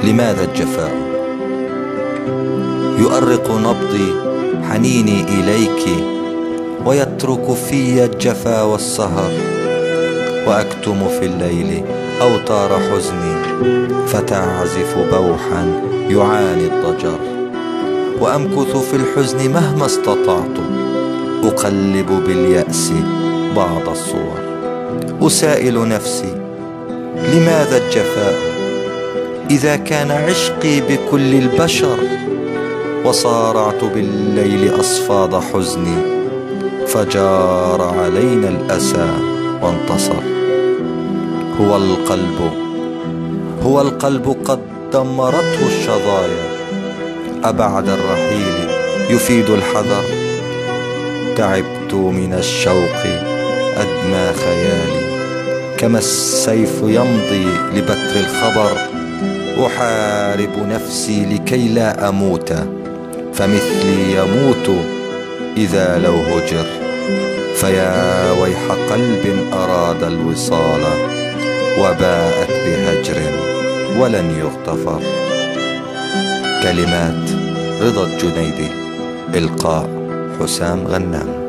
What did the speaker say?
لماذا الجفاء؟ يؤرق نبضي حنيني إليك، ويترك في الجفا والسهر، وأكتم في الليل أوتار حزني فتعزف بوحا يعاني الضجر، وأمكث في الحزن مهما استطعت، أقلب باليأس بعض الصور، أسائل نفسي لماذا الجفاء إذا كان عشقي بكل البشر، وصارعت بالليل أصفاد حزني فجار علينا الأسى وانتصر. هو القلب قد دمرته الشظايا، أبعد الرحيل يفيد الحذر، تعبت من الشوق أدمى خيالي، كما السيف يمضي لبتر الخبر، أحارب نفسي لكي لا أموت، فمثلي يموت إذا لو هجر، فيا ويح قلب أراد الوصال وباءت بهجر ولن يغتفر. كلمات رضا الجنيدي، إلقاء حسام غنام.